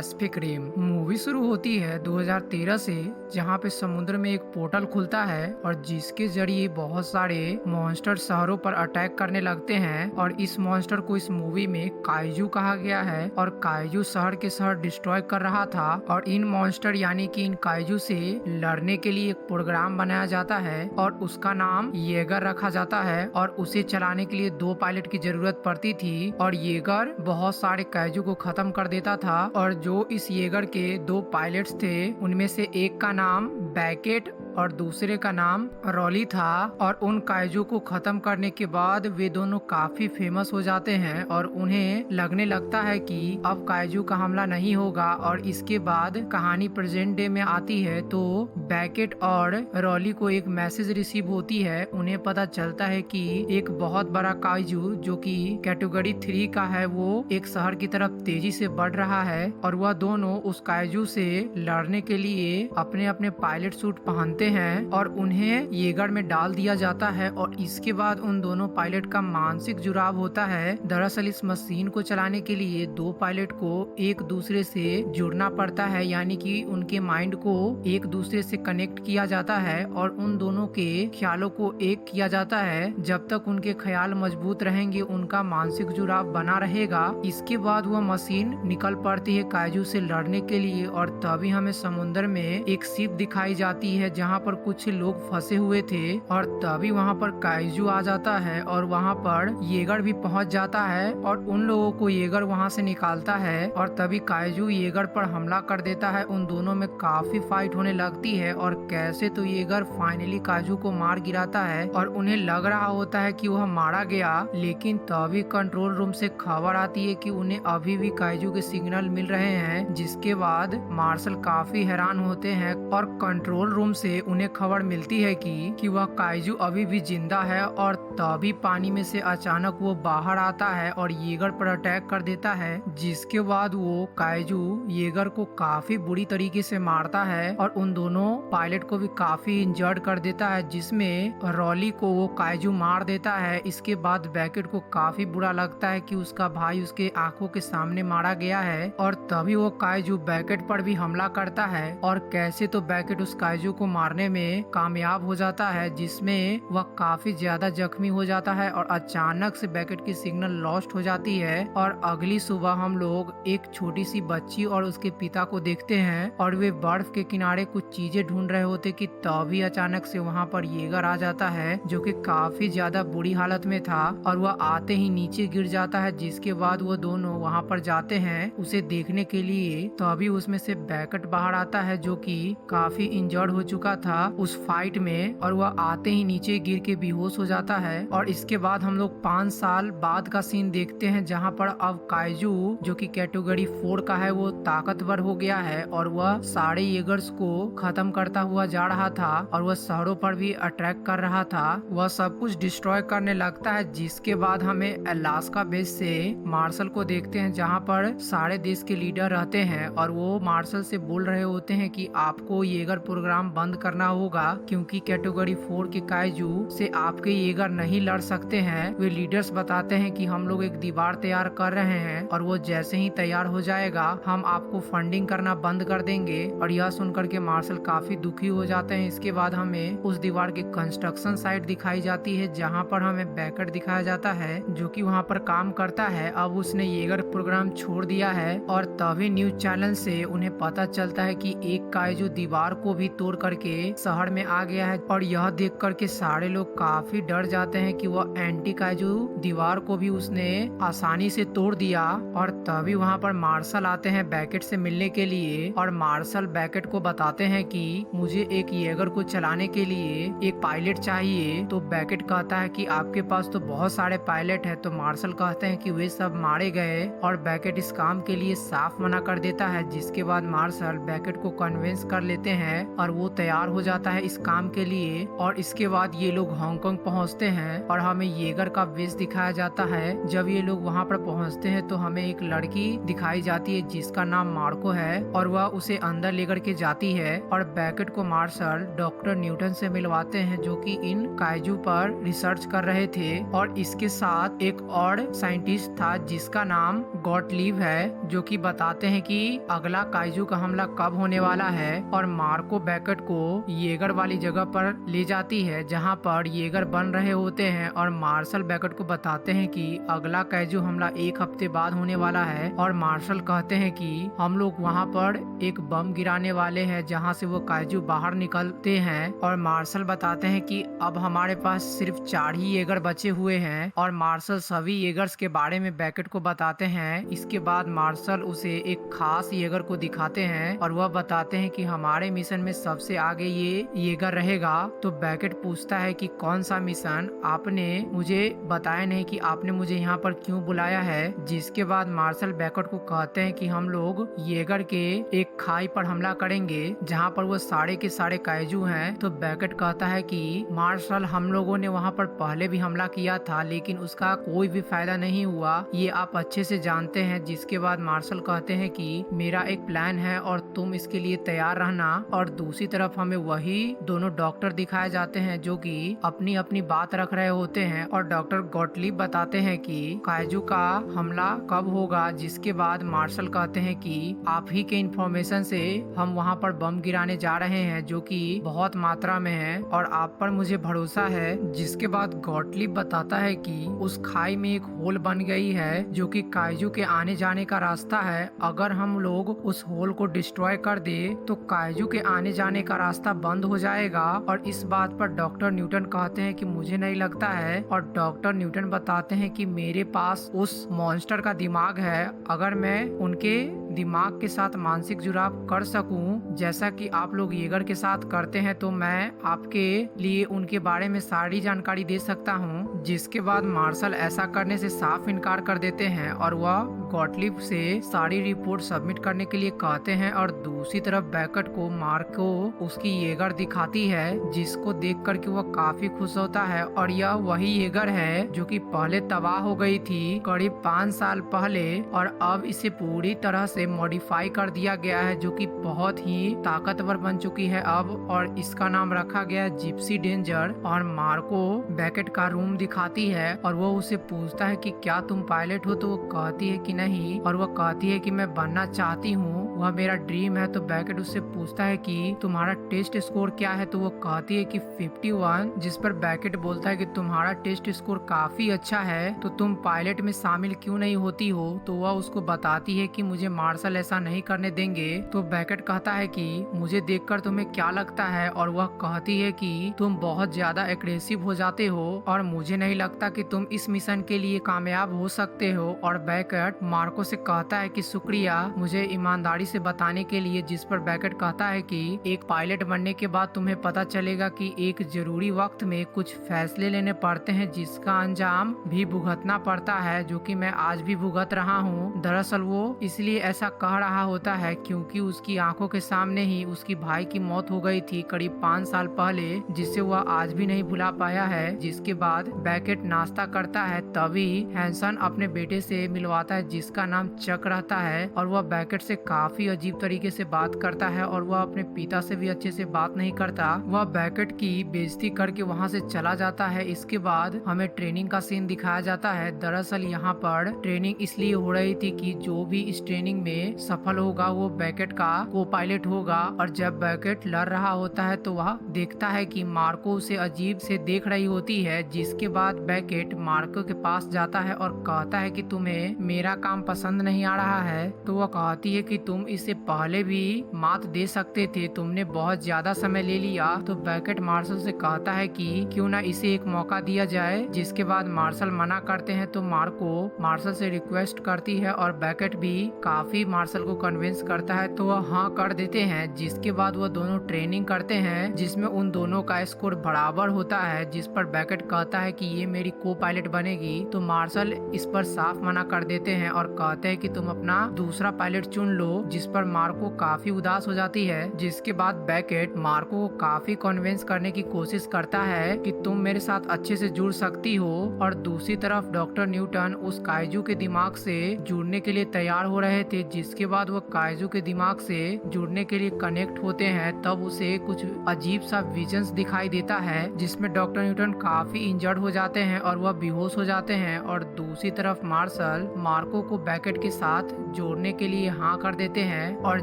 Pacific rim movie शुरू होती है 2013 से, जहां पे समुद्र में एक पोर्टल खुलता है और जिसके जरिए बहुत सारे मॉन्स्टर शहरों पर अटैक करने लगते हैं। और इस मॉन्स्टर को इस मूवी में काइजू कहा गया है और काइजू शहर के शहर डिस्ट्रॉय कर रहा था। और इन मॉन्स्टर यानी कि इन काइजू से लड़ने के लिए एक प्रोग्राम बनाया जाता है और उसका नाम येगर रखा जाता है। और उसे चलाने के लिए 2 पायलट की जरूरत पड़ती थी और येगर बहुत सारे काइजू को खत्म कर देता था। और जो इस येगर के 2 पायलट्स थे उनमें से एक का नाम बैकेट और दूसरे का नाम रॉली था। और उन काइजू को खत्म करने के बाद वे दोनों काफी फेमस हो जाते हैं और उन्हें लगने लगता है कि अब काइजू का हमला नहीं होगा। और इसके बाद कहानी प्रेजेंट डे में आती है तो बैकेट और रॉली को एक मैसेज रिसीव होती है। उन्हें पता चलता है कि एक बहुत बड़ा काइजू जो कि कैटेगरी 3 का है वो एक शहर की तरफ तेजी से बढ़ रहा है। और वह दोनों उस काइजू से लड़ने के लिए अपने अपने पायलट सूट पहनते हैं और उन्हें येगर में डाल दिया जाता है। और इसके बाद उन दोनों पायलट का मानसिक जुड़ाव होता है। दरअसल इस मशीन को चलाने के लिए 2 पायलट को एक दूसरे से जुड़ना पड़ता है, यानी कि उनके माइंड को एक दूसरे से कनेक्ट किया जाता है और उन दोनों के ख्यालों को एक किया जाता है। जब तक उनके ख्याल मजबूत रहेंगे उनका मानसिक जुड़ाव बना रहेगा। इसके बाद वह मशीन निकल पड़ती है काइजू से लड़ने के लिए। और तभी हमें समुद्र में एक शिप दिखाई जाती है जहाँ पर कुछ लोग फंसे हुए थे। और तभी वहाँ पर काइजू आ जाता है और वहाँ पर येगर भी पहुँच जाता है और उन लोगों को येगर वहाँ से निकालता है। और तभी काइजू येगर पर हमला कर देता है। उन दोनों में काफी फाइट होने लगती है और कैसे तो येगर फाइनली काइजू को मार गिराता है और उन्हें लग रहा होता है कि वह मारा गया। लेकिन तभी कंट्रोल रूम से खबर आती है कि उन्हें अभी भी काइजू के सिग्नल मिल रहे हैं। जिसके बाद मार्शल काफी हैरान होते हैं और कंट्रोल रूम से उन्हें खबर मिलती है कि वह काइजू अभी भी जिंदा है। और तभी पानी में से अचानक वो बाहर आता है और येगर पर अटैक कर देता है। जिसके बाद वो काइजू येगर को काफी बुरी तरीके से मारता है और उन दोनों पायलट को भी काफी इंजर्ड कर देता है, जिसमें रॉली को वो काइजू मार देता है। इसके बाद बैकेट को काफी बुरा लगता है कि उसका भाई उसके आंखों के सामने मारा गया है। और तभी वो काइजू बैकेट पर भी हमला करता है और कैसे तो बैकेट उस काइजू को मारने में कामयाब हो जाता है, जिसमें वह काफी ज्यादा जख्मी हो जाता है। और अचानक से बैकेट की सिग्नल लॉस्ट हो जाती है। और अगली सुबह हम लोग एक छोटी सी बच्ची और उसके पिता को देखते हैं और वे बर्फ के किनारे कुछ चीजें ढूंढ रहे होते कि तभी अचानक से वहाँ पर येगर आ जाता है जो कि काफी ज्यादा बुरी हालत में था और वह आते ही नीचे गिर जाता है। जिसके बाद वो दोनों वहाँ पर जाते हैं उसे देखने के लिए। तभी उसमें से बैकेट बाहर आता है जो कि काफी इंजर्ड हो चुका था उस फाइट में और वह आते ही नीचे गिर के बेहोश हो जाता है। और इसके बाद हम लोग 5 साल बाद का सीन देखते हैं जहाँ पर अब काइजू जो कि कैटेगरी 4 का है वो ताकतवर हो गया है और वह सारे येगर्स को खत्म करता हुआ जा रहा था और वह शहरों पर भी अटैक कर रहा था। वह सब कुछ डिस्ट्रॉय करने लगता है। जिसके बाद हमें अलास्का बेस से मार्शल को देखते हैं जहाँ पर सारे देश के लीडर रहते हैं और वो मार्शल से बोल रहे होते हैं कि आपको येगर प्रोग्राम बंद करना होगा क्योंकि कैटेगरी 4 के काइजू से आपके येगर नहीं लड़ सकते हैं। वे लीडर्स बताते हैं कि हम लोग एक दीवार तैयार कर रहे हैं और वो जैसे ही तैयार हो जाएगा हम आपको फंडिंग करना बंद कर देंगे। और यह सुनकर के मार्शल काफी दुखी हो जाते हैं। इसके बाद हमें उस दीवार की कंस्ट्रक्शन साइट दिखाई जाती है जहाँ पर हमें बैकेट दिखाया जाता है जो कि वहाँ पर काम करता है। अब उसने येगर प्रोग्राम छोड़ दिया है और तभी न्यूज चैनल से उन्हें पता चलता है कि एक काइजू दीवार को भी तोड़ करके शहर में आ गया है। और यह देख करके सारे लोग काफी डर जाते हैं कि वह एंटी काइजू दीवार को भी उसने आसानी से तोड़ दिया। और तभी वहाँ पर मार्शल आते हैं बैकेट से मिलने के लिए और मार्शल बैकेट को बताते हैं कि मुझे एक येगर को चलाने के लिए एक पायलट चाहिए। तो बैकेट कहता है कि आपके पास तो बहुत सारे पायलट हैं। तो मार्शल कहते हैं कि वे सब मारे गए और बैकेट इस काम के लिए साफ मना कर देता है। जिसके बाद मार्शल बैकेट को कन्विंस कर लेते हैं और वो तैयार हो जाता है इस काम के लिए। और इसके बाद ये लोग हांगकांग पहुंचते हैं और हमें येगर का वेश दिखाया जाता है। जब ये लोग वहां पर पहुंचते हैं तो हमें एक लड़की दिखाई जाती है जिसका नाम मार्को है और वह उसे अंदर लेकर के जाती है और बैकेट को मार्शल डॉक्टर न्यूटन से मिलवाते हैं जो कि इन काइजू पर रिसर्च कर रहे थे। और इसके साथ एक और साइंटिस्ट था जिसका नाम गॉटलीव है जो कि बताते हैं कि अगला काइजू का हमला कब होने वाला है। और मार्को बैकेट को येगर वाली जगह पर ले जाती है जहां पर येगर बन रहे होते हैं और मार्शल बैकेट को बताते हैं कि अगला काइजू हमला 1 हफ्ते बाद होने वाला है। और मार्शल कहते हैं कि हम लोग वहां पर एक बम गिराने वाले हैं जहां से वो काइजू बाहर निकलते हैं। और मार्शल बताते हैं कि अब हमारे पास सिर्फ 4 ही येगर बचे हुए हैं। और मार्शल सभी येगर्स के बारे में बैकेट को बताते हैं। इसके बाद मार्शल उसे एक खास येगर को दिखाते हैं और वह बताते हैं कि हमारे मिशन में सबसे आगे ये येगर रहेगा। तो बैकेट पूछता है कि कौन सा मिशन, आपने मुझे बताया नहीं कि आपने मुझे यहाँ पर क्यों बुलाया है। जिसके बाद मार्शल बैकेट को कहते हैं कि हम लोग येगर के एक खाई पर हमला करेंगे जहाँ पर वो सारे के सारे काइजू हैं। तो बैकेट कहता है कि मार्शल, हम लोगों ने वहाँ पर पहले भी हमला किया था लेकिन उसका कोई भी फायदा नहीं हुआ, ये आप अच्छे से जानते हैं। जिसके बाद मार्शल कहते हैं कि मेरा एक प्लान है और तुम इसके लिए तैयार रहना। और दूसरी तरफ हमें वही दोनों डॉक्टर दिखाए जाते हैं जो कि अपनी अपनी बात रख रहे होते हैं। और डॉक्टर गॉटलीब बताते हैं कि काइजू का हमला कब होगा। जिसके बाद मार्शल कहते हैं कि आप ही के इंफॉर्मेशन से हम वहाँ पर बम गिराने जा रहे हैं जो कि बहुत मात्रा में है और आप पर मुझे भरोसा है। जिसके बाद गॉटलीब बताता है कि उस खाई में एक होल बन गई है जो कि काइजू के आने जाने का रास्ता है। अगर हम लोग उस होल को डिस्ट्रॉय कर दे तो काइजू के आने जाने का रास्ता बंद हो जाएगा। और इस बात पर डॉक्टर न्यूटन कहते हैं कि मुझे नहीं लगता है। और डॉक्टर न्यूटन बताते हैं कि मेरे पास उस मॉन्स्टर का दिमाग है, अगर मैं उनके दिमाग के साथ मानसिक जुड़ाव कर सकूं जैसा कि आप लोग येगर के साथ करते हैं तो मैं आपके लिए उनके बारे में सारी जानकारी दे सकता हूं। जिसके बाद मार्शल ऐसा करने से साफ इनकार कर देते हैं और वह गॉटलीब से सारी रिपोर्ट सबमिट करने के लिए कहते हैं। और दूसरी तरफ बैकेट को मार्को उसकी येगर दिखाती है जिसको देख कर के वह काफी खुश होता है। और यह वही येगर है जो कि पहले तबाह हो गई थी करीब 5 साल पहले और अब इसे पूरी तरह से मॉडिफाई कर दिया गया है जो कि बहुत ही ताकतवर बन चुकी है अब। और इसका नाम रखा गया है जिप्सी डेंजर। और मार्को बैकेट का रूम दिखाती है और वो उसे पूछता है कि क्या तुम पायलट हो, तो वो कहती है कि नहीं और वो कहती है कि मैं बनना चाहती हूँ, वह मेरा ड्रीम है। तो बैकेट उससे पूछता है कि तुम्हारा टेस्ट स्कोर क्या है, तो वो कहती है कि 51। जिस पर बैकेट बोलता है कि तुम्हारा टेस्ट स्कोर काफी अच्छा है तो तुम पायलट में शामिल क्यों नहीं होती हो। तो वह उसको बताती है कि मुझे मार्शल ऐसा नहीं करने देंगे। तो बैकेट कहता है कि मुझे देखकर तुम्हें क्या लगता है, और वह कहती है कि तुम बहुत ज्यादा एग्रेसिव हो जाते हो और मुझे नहीं लगता कि तुम इस मिशन के लिए कामयाब हो सकते हो। और बैकेट मार्को से कहता है कि शुक्रिया मुझे ईमानदारी से बताने के लिए। जिस पर बैकेट कहता है कि एक पायलट बनने के बाद तुम्हें पता चलेगा कि एक जरूरी वक्त में कुछ फैसले लेने पड़ते हैं जिसका अंजाम भी भुगतना पड़ता है, जो कि मैं आज भी भुगत रहा हूँ। दरअसल वो इसलिए ऐसा कह रहा होता है क्योंकि उसकी आंखों के सामने ही उसकी भाई की मौत हो गई थी करीब 5 साल पहले, जिसे वह आज भी नहीं भुला पाया है। जिसके बाद बैकेट नाश्ता करता है तभी हैंसन अपने बेटे से मिलवाता है जिसका नाम चक रहता है। और वह बैकेट से काफी अजीब तरीके से बात करता है और वह अपने पिता से भी अच्छे से बात नहीं करता। वह बैकेट की बेइज्जती करके वहाँ से चला जाता है। इसके बाद हमें ट्रेनिंग का सीन दिखाया जाता है। दरअसल यहाँ पर ट्रेनिंग इसलिए हो रही थी कि जो भी इस ट्रेनिंग में सफल होगा वो बैकेट का को पायलट होगा। और जब बैकेट लड़ रहा होता है तो वह देखता है कि मार्को उसे अजीब से देख रही होती है। जिसके बाद बैकेट मार्को के पास जाता है और कहता है कि तुम्हें मेरा काम पसंद नहीं आ रहा है। तो वह कहती है कि तुम इसे पहले भी मात दे सकते थे, तुमने बहुत ज्यादा समय ले लिया। तो बैकेट मार्शल से कहता है कि क्यों ना इसे एक मौका दिया जाए। जिसके बाद मार्शल मना करते हैं तो मार्को मार्शल से रिक्वेस्ट करती है और बैकेट भी काफी मार्शल को कन्विंस करता है तो वह हाँ कर देते हैं। जिसके बाद वह दोनों ट्रेनिंग करते हैं जिसमें उन दोनों का स्कोर बराबर होता है। जिस पर बैकेट कहता है कि ये मेरी को पायलट बनेगी। तो मार्शल इस पर साफ मना कर देते हैं और कहते हैं कि तुम अपना दूसरा पायलट चुन लो। जिस पर मार्को काफी उदास हो जाती है। जिसके बाद बैकेट मार्को को काफी कन्विंस करने की कोशिश करता है कि तुम मेरे साथ अच्छे से जुड़ सकती हो, और दूसरी तरफ डॉक्टर न्यूटन उस काइजू के दिमाग से जुड़ने के लिए तैयार हो रहे थे। जिसके बाद वो काइजू के दिमाग से जुड़ने के लिए कनेक्ट होते हैं, तब उसे कुछ अजीब सा विजन्स दिखाई देता है जिसमें डॉक्टर न्यूटन काफी इंजर्ड हो जाते हैं और वह बेहोश हो जाते हैं। और दूसरी तरफ मार्शल मार्को को बैकेट के साथ जोड़ने के लिए हाँ कर देते हैं, और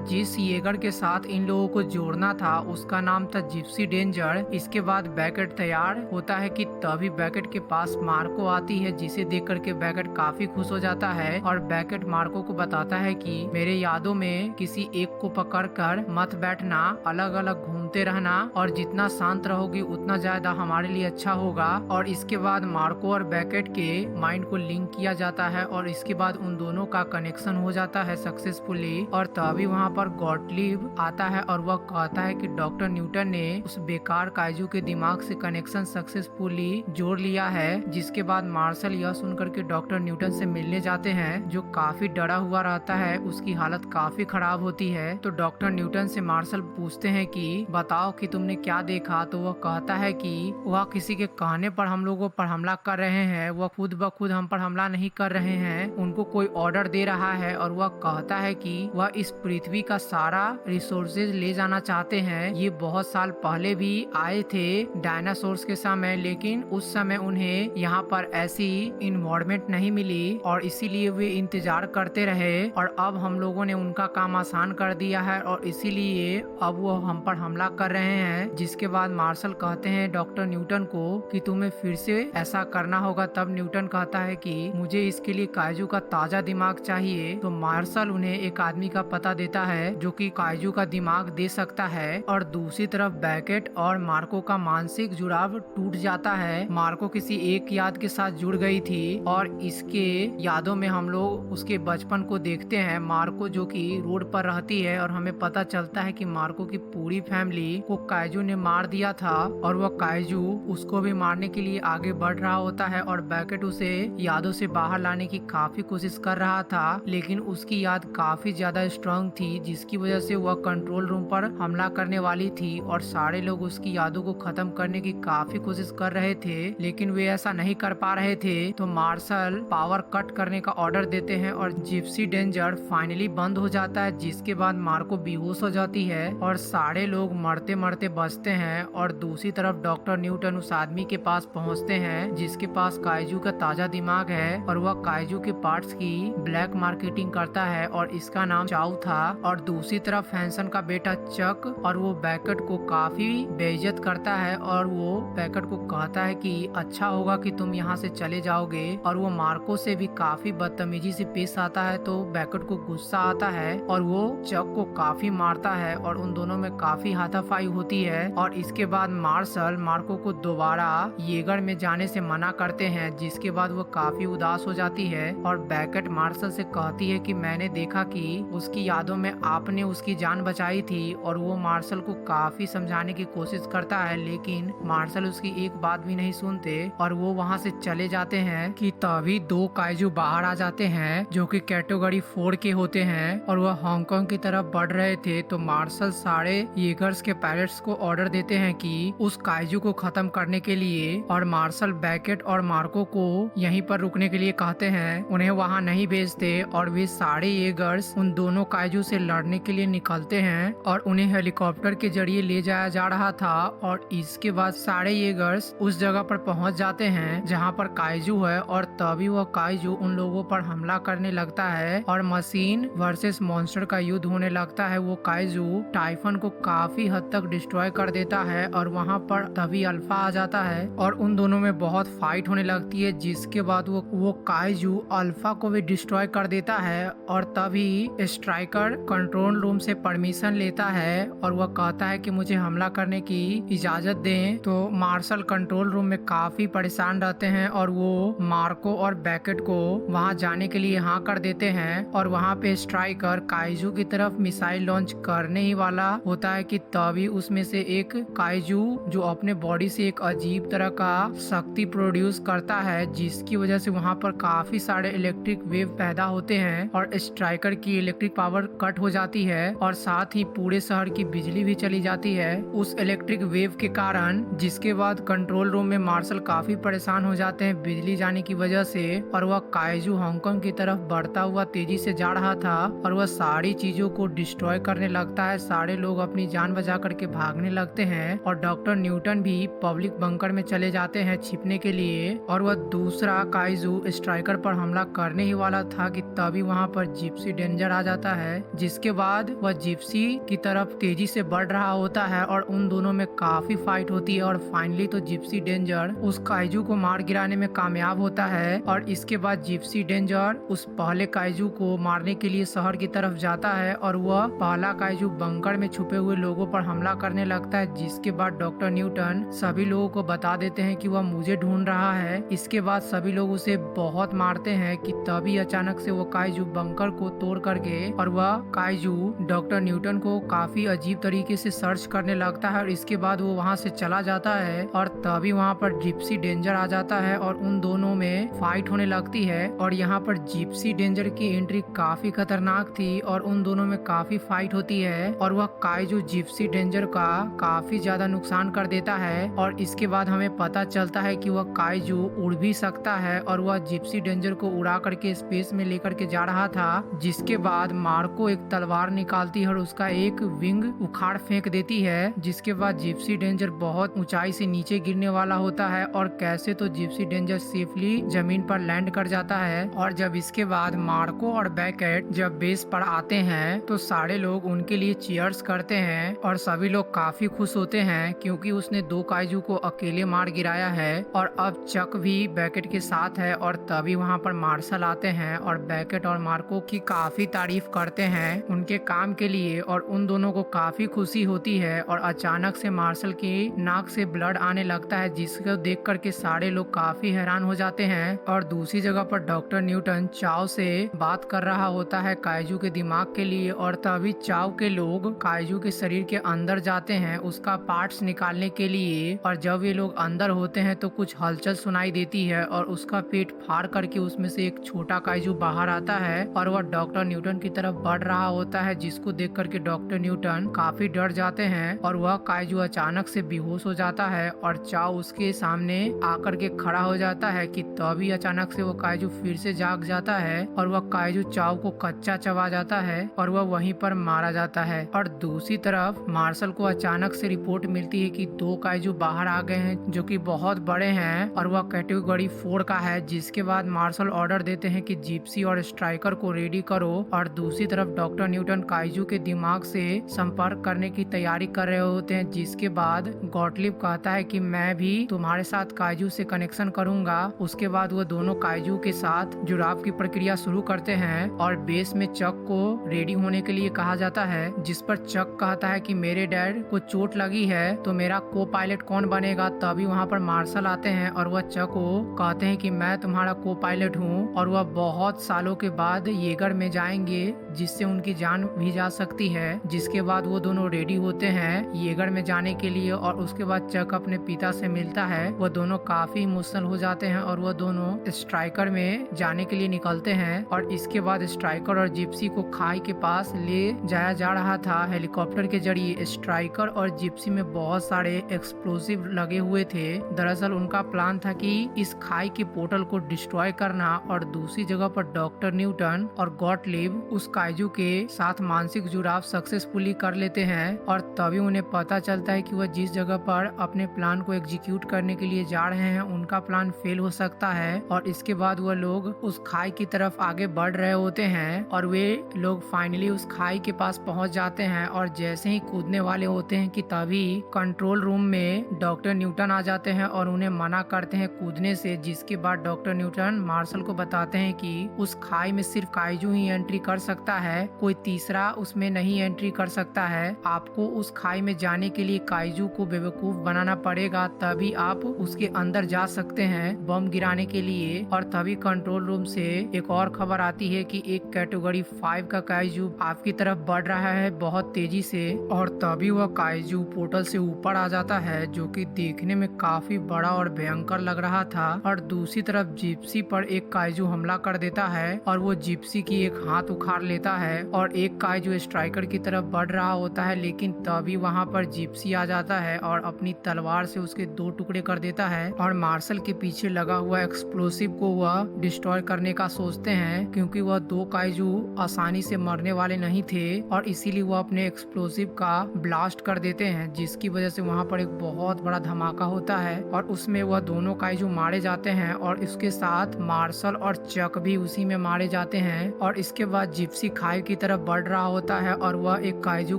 जिस येगर के साथ इन लोगों को जोड़ना था उसका नाम था जिप्सी डेंजर। इसके बाद बैकेट तैयार होता है कि तभी बैकेट के पास मार्को आती है, जिसे देख करके बैकेट काफी खुश हो जाता है। और बैकेट मार्को को बताता है कि मेरे यादों में किसी एक को पकड़कर मत बैठना, अलग अलग घूमते रहना, और जितना शांत रहोगी उतना ज्यादा हमारे लिए अच्छा होगा। और इसके बाद मार्को और बैकेट के माइंड को लिंक किया जाता है, और इसके बाद उन दोनों का कनेक्शन हो जाता है सक्सेसफुली। और तभी वहाँ पर गॉटलिब आता है और वह कहता है कि डॉक्टर न्यूटन ने उस बेकार काइजू के दिमाग से कनेक्शन सक्सेसफुली जोड़ लिया है। जिसके बाद मार्शल यह सुनकर के डॉक्टर न्यूटन से मिलने जाते हैं, जो काफी डरा हुआ रहता है, उसकी हालत काफी खराब होती है। तो डॉक्टर न्यूटन से मार्शल पूछते हैं कि बताओ कि तुमने क्या देखा। तो वह कहता है कि वह किसी के कहने पर हम लोगों पर हमला कर रहे हैं, वह खुद ब खुद हम पर हमला नहीं कर रहे हैं, उनको कोई ऑर्डर दे रहा है। और वह कहता है कि वह इस पृथ्वी का सारा रिसोर्सेज ले जाना चाहते हैं। ये बहुत साल पहले भी आए थे डायनासोर्स के समय, लेकिन उस समय उन्हें यहाँ पर ऐसी इन्वायरमेंट नहीं मिली और इसीलिए वे इंतजार करते रहे, और अब हम लोगों ने उनका काम आसान कर दिया है और इसीलिए अब वो हम पर हमला कर रहे हैं। जिसके बाद मार्शल कहते हैं डॉक्टर न्यूटन को कि तुम्हें फिर से ऐसा करना होगा। तब न्यूटन कहता है कि मुझे इसके लिए काइजू का ताजा दिमाग चाहिए। तो मार्शल उन्हें एक आदमी का पता देता है जो कि काइजू का दिमाग दे सकता है। और दूसरी तरफ बैकेट और मार्को का मानसिक जुड़ाव टूट जाता है। मार्को किसी एक याद के साथ जुड़ गई थी और इसके यादों में हम लोग उसके बचपन को देखते हैं। मार्को जो कि रोड पर रहती है और हमें पता चलता है कि मार्को की पूरी फैमिली को काइजू ने मार दिया था, और वह काइजू उसको भी मारने के लिए आगे बढ़ रहा होता है। और बैकेट उसे यादों से बाहर लाने की काफी कोशिश कर रहा था, लेकिन उसकी याद काफी ज्यादा स्ट्रांग थी, जिसकी वजह से वह कंट्रोल रूम पर हमला करने वाली थी। और सारे लोग उसकी यादों को खत्म करने की काफी कोशिश कर रहे थे, लेकिन वे ऐसा नहीं कर पा रहे थे। तो मार्शल पावर कट करने का ऑर्डर देते हैं और जिप्सी डेंजर फाइनली बंद हो जाता है। जिसके बाद मार्को बेहोश हो जाती है और सारे लोग मरते मरते बचते हैं। और दूसरी तरफ डॉक्टर न्यूटन उस आदमी के पास पहुंचते हैं जिसके पास काइजू का ताजा दिमाग है, और वह काइजू के पार्ट्स की ब्लैक मार्केटिंग करता है और इसका नाम चाउ था। और दूसरी तरफ हैंसन का बेटा चक, और वो बैकेट को काफी बेइज्जत करता है और वो बैकेट को कहता है कि अच्छा होगा कि तुम यहाँ से चले जाओगे। और वो मार्को से भी काफी बदतमीजी से पेश आता है, तो बैकेट को गुस्सा आता है और वो चक को काफी मारता है और उन दोनों में काफी हाथापाई होती है। और इसके बाद मार्शल मार्को को दोबारा येगर में जाने से मना करते हैं, जिसके बाद वो काफी उदास हो जाती है। और बैकेट मार्शल से कहती है कि मैंने देखा कि उसकी यादों में आपने उसकी जान बचाई थी, और वो मार्शल को काफी समझाने की कोशिश करता है, लेकिन मार्शल उसकी एक बात भी नहीं सुनते और वो वहाँ से चले जाते हैं। कि तभी दो काइजू बाहर आ जाते हैं जो कि कैटेगरी 4 के होते हैं और वह हांगकांग की तरफ बढ़ रहे थे। तो मार्शल सारे येगर्स के पायलट्स को ऑर्डर देते हैं कि उस काइजू को खत्म करने के लिए, और मार्शल बैकेट और मार्को को यहीं पर रुकने के लिए कहते हैं, उन्हें वहां नहीं भेजते। और वे सारे येगर्स उन दोनों काइजू से लड़ने के लिए निकलते हैं और उन्हें हेलीकॉप्टर के जरिए ले जाया जा रहा था। और इसके बाद सारे येगर्स उस जगह पर पहुंच जाते हैं जहां पर काइजू है, और तभी वह काइजू उन लोगों पर हमला करने लगता है और मशीन वर्सेस मॉन्स्टर का युद्ध होने लगता है। वो काइजू टाइफन को काफी हद तक डिस्ट्रॉय कर देता है और वहाँ पर तभी अल्फा आ जाता है और उन दोनों में बहुत फाइट होने लगती है। जिसके बाद वो काइजू अल्फा को भी डिस्ट्रॉय कर देता है, और तभी स्ट्राइकर कंट्रोल रूम से परमिशन लेता है और वह कहता है कि मुझे हमला करने की इजाजत दें। तो मार्शल कंट्रोल रूम में काफी परेशान रहते हैं और वो मार्को और बैकेट को वहां जाने के लिए हाँ कर देते हैं। और वहां पे स्ट्राइकर काइजू की तरफ मिसाइल लॉन्च करने ही वाला होता है कि तभी उसमें से एक काइजू जो अपने बॉडी से एक अजीब तरह का शक्ति प्रोड्यूस करता है, जिसकी वजह से वहां पर काफी सारे इलेक्ट्रिक वेव पैदा होते हैं और स्ट्राइकर की इलेक्ट्रिक पावर कट हो जाती है और साथ ही पूरे शहर की बिजली भी चली जाती है उस इलेक्ट्रिक वेव के कारण, जिसके बाद कंट्रोल रूम में मार्शल काफी परेशान हो जाते हैं बिजली जाने की वजह से। और वह काइजू हांगकांग की तरफ बढ़ता हुआ तेजी से जा रहा था और वह सारी चीजों को डिस्ट्रॉय करने लगता है। सारे लोग अपनी जान बचा करके भागने लगते हैं और डॉक्टर न्यूटन भी पब्लिक बंकर में चले जाते हैं छिपने के लिए। और वह दूसरा काइजू स्ट्राइकर पर हमला करने ही वाला था कि तभी वहां पर जिप्सी डेंजर आ जाता है, जिसके बाद वह जिप्सी की तरफ तेजी से बढ़ रहा होता है और उन दोनों में काफी फाइट होती है। और फाइनली तो जिप्सी डेंजर उस काइजू को मार गिराने में कामयाब होता है और इसके बाद जिप्सी डेंजर उस पहले काइजू को मारने के लिए शहर की तरफ जाता है और वह पहला काइजू बंकर में छुपे हुए लोगों पर हमला करने लगता है, जिसके बाद डॉक्टर न्यूटन सभी लोगों को बता देते हैं कि वह मुझे ढूंढ रहा है। इसके बाद सभी लोग उसे बहुत मारते हैं कि तभी अचानक से वो काइजू बंकर को तोड़ करके और वह काइजू डॉक्टर न्यूटन को काफी अजीब तरीके से सर्च करने लगता है और इसके बाद वो वहां से चला जाता है। और तभी वहां पर जिप्सी डेंजर आ जाता है और उन दोनों में फाइट होने लगती है। और यहाँ पर जिप्सी डेंजर की एंट्री काफी खतरनाक थी और उन दोनों में काफी फाइट होती है और वह काइजू जिप्सी डेंजर का काफी ज्यादा नुकसान कर देता है। और इसके बाद हमें पता चलता है कि वह काइजू उड़ भी सकता है और वह जिप्सी डेंजर को उड़ा करके स्पेस में लेकर के जा रहा था, जिसके बाद मार्को एक तलवार निकालती है और उसका एक विंग उखाड़ फेंक देती है, जिसके बाद जिप्सी डेंजर बहुत ऊंचाई से नीचे गिरने वाला होता है और कैसे तो जिप्सी डेंजर सेफली जमीन पर लैंड कर जाता है। और जब इसके बाद मार्को और बैकेट जब बेस पर आते हैं तो सारे लोग उनके लिए चीयर्स करते हैं और सभी लोग काफी खुश होते हैं क्योंकि उसने दो काइजू को अकेले मार गिराया है और अब चक भी बैकेट के साथ है। और तभी वहाँ पर मार्शल आते हैं और बैकेट और मार्को की काफी तारीफ करते हैं उनके काम के लिए और उन दोनों को काफी खुशी होती है। और अचानक से मार्शल की नाक से ब्लड आने लगता है, जिसको देख करके सारे लोग काफी हैरान हो जाते हैं। और दूसरी जगह पर डॉक्टर न्यूटन चाव से बात कर रहा होता है काइजू के दिमाग के लिए और तभी चाव के लोग काइजू के शरीर के अंदर जाते हैं उसका पार्ट्स निकालने के लिए। और जब ये लोग अंदर होते हैं तो कुछ हलचल सुनाई देती है और उसका पेट फाड़ करके उसमें से एक छोटा काइजू बाहर आता है और वह डॉक्टर न्यूटन की तरफ बढ़ रहा होता है, जिसको देख करके डॉक्टर न्यूटन काफी डर जाते हैं और वह काइजू अचानक से बेहोश हो जाता है और चाव उसके सामने आकर के खड़ा हो जाता है कि तभी अचानक से वो काइजू फिर से जाग जाता है और वह काइजू चाव को कच्चा चबा जाता है और वह वहीं पर मारा जाता है। और दूसरी तरफ मार्शल को अचानक से रिपोर्ट मिलती है कि दो काइजू बाहर आ गए हैं जो कि बहुत बड़े हैं और वह कैटेगरी 4 का है, जिसके बाद मार्शल ऑर्डर देते हैं कि जिप्सी और स्ट्राइकर को रेडी करो। और दूसरी तरफ डॉक्टर न्यूटन काइजू के दिमाग से संपर्क करने की तैयारी कर रहे होते हैं, जिसके बाद गॉटलिब कहता है कि मैं भी तुम्हारे साथ काइजू से कनेक्शन करूंगा। उसके बाद वो दोनों काइजू के साथ जुड़ाव की प्रक्रिया शुरू करते हैं और बेस में चक को रेडी होने के लिए कहा जाता है, जिस पर चक कहता है कि मेरे डैड को चोट लगी है तो मेरा को पायलट कौन बनेगा। तभी वहाँ पर मार्शल आते हैं और वह चक को कहते हैं कि मैं तुम्हारा को पायलट हूँ और वह बहुत सालों के बाद येगर में जाएंगे जिससे उनकी जान भी जा सकती है। जिसके बाद वो दोनों रेडी होते हैं येगर में जाने के लिए और उसके बाद चक अपने पिता से मिलता है। वह दोनों काफी इमोशनल हो जाते हैं और वह दोनों स्ट्राइकर में जाने के लिए निकलते हैं। और इसके बाद स्ट्राइकर और जिप्सी को खाई के पास ले जाया जा रहा था हेलीकॉप्टर के जरिए। स्ट्राइकर और जिप्सी में बहुत सारे एक्सप्लोसिव लगे हुए थे। दरअसल उनका प्लान था कि इस खाई के पोर्टल को डिस्ट्रॉय करना। और दूसरी जगह पर डॉक्टर न्यूटन और गॉटलिब उस काइजू के साथ मानसिक जुड़ाव सक्सेसफुली कर लेते हैं और तभी उन्हें पता चलता है कि वह जिस जगह पर अपने प्लान को एग्जीक्यूट करने के लिए जा रहे हैं उनका प्लान फेल हो सकता है। और इसके बाद वह लोग उस खाई की तरफ आगे बढ़ रहे होते हैं और वे लोग फाइनली उस खाई के पास पहुंच जाते हैं और जैसे ही कूदने वाले होते हैं कि तभी कंट्रोल रूम में डॉक्टर न्यूटन आ जाते हैं और उन्हें मना करते हैं कूदने से। जिसके बाद डॉक्टर न्यूटन मार्शल को बताते हैं कि उस खाई में सिर्फ काइजू ही एंट्री कर सकता है, कोई तीसरा उसमें नहीं एंट्री कर सकता है। आपको उस खाई में जाने के लिए काइजू को बेवकूफ बनाना पड़ेगा, तभी आप उसके अंदर जा सकते हैं बम गिराने के लिए। और तभी कंट्रोल रूम से एक और खबर आती है कि एक कैटेगरी 5 का काइजू आपकी तरफ बढ़ रहा है बहुत तेजी से। और तभी वह काइजू पोर्टल से ऊपर आ जाता है जो कि देखने में काफी बड़ा और भयंकर लग रहा था। और दूसरी तरफ जिप्सी पर एक काइजू हमला कर देता है और वो जिप्सी की एक हाथ उखाड़ लेता है और एक काइजू स्ट्राइकर की तरफ बढ़ रहा होता है, लेकिन तभी वहाँ पर जिप्सी आ जाता है और अपनी तलवार से उसके 2 टुकड़े कर देता है और मार्शल के पीछे लगा हुआ एक्सप्लोसिव को वह डिस्ट्रॉय करने का सोचते हैं, क्योंकि वह 2 काइजू आसानी से मरने वाले नहीं थे और इसीलिए वह अपने एक्सप्लोसिव का ब्लास्ट कर देते हैं, जिसकी वजह से वहाँ पर एक बहुत बड़ा धमाका होता है और उसमें वह दोनों काइजू मारे जाते हैं और इसके साथ मार्शल और चक भी उसी में मारे जाते हैं। और इसके बाद जिप्सी खाई की तरफ बढ़ रहा होता है और वह एक काइजू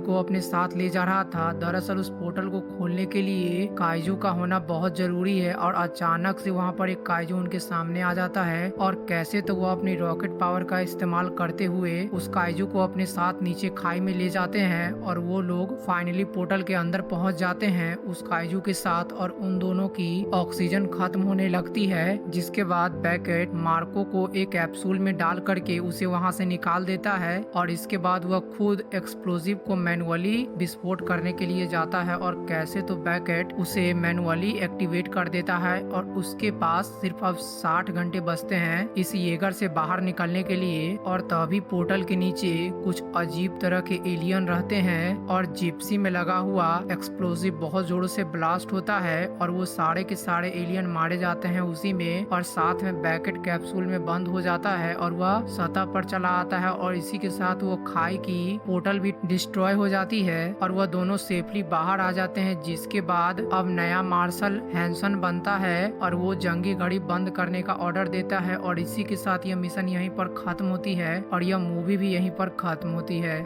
को अपने साथ ले जा रहा था। दरअसल उस पोर्टल को खोलने के लिए काइजू का होना बहुत जरूरी है और अचानक से वहाँ पर एक काइजू उनके सामने आ जाता है और कैसे तो वह अपनी रॉकेट पावर का इस्तेमाल करते हुए उस काइजू को अपने साथ नीचे खाई में ले जाते हैं और वो लोग फाइनली पोर्टल के अंदर पहुंच जाते हैं उस काइजू के साथ और उन दोनों की ऑक्सीजन खत्म होने लगती है, जिसके बाद बैकेट मार्को को एक कैप्सूल में डाल करके उसे वहां से निकाल देता है और इसके बाद वह खुद एक्सप्लोजिव को मैनुअली विस्फोट करने के लिए जाता है और कैसे तो बैकेट उसे मैनुअली एक्टिवेट कर देता है और उसके पास सिर्फ अब 60 घंटे बचते हैं इस येगर से बाहर निकलने के लिए। और तभी पोर्टल के नीचे कुछ अजीब तरह के एलियन रहते हैं और जिप्सी में लगा हुआ एक्सप्लोजिव बहुत जोरों से ब्लास्ट होता है और वो सारे के सारे एलियन मारे जाते हैं उसी में और साथ में बैकेट कैप्सूल में बंद हो जाता है और वह सतह पर चला आता है और इसी के साथ वो खाई की पोर्टल भी डिस्ट्रॉय हो जाती है और वह दोनों सेफली बाहर आ जाते हैं, जिसके बाद अब नया मार्शल हैंसन बनता है और वो जंगी घड़ी बंद करने का ऑर्डर देता है और इसी के साथ यह मिशन यहीं पर खत्म होती है और यह मूवी भी यहीं पर खत्म होती है।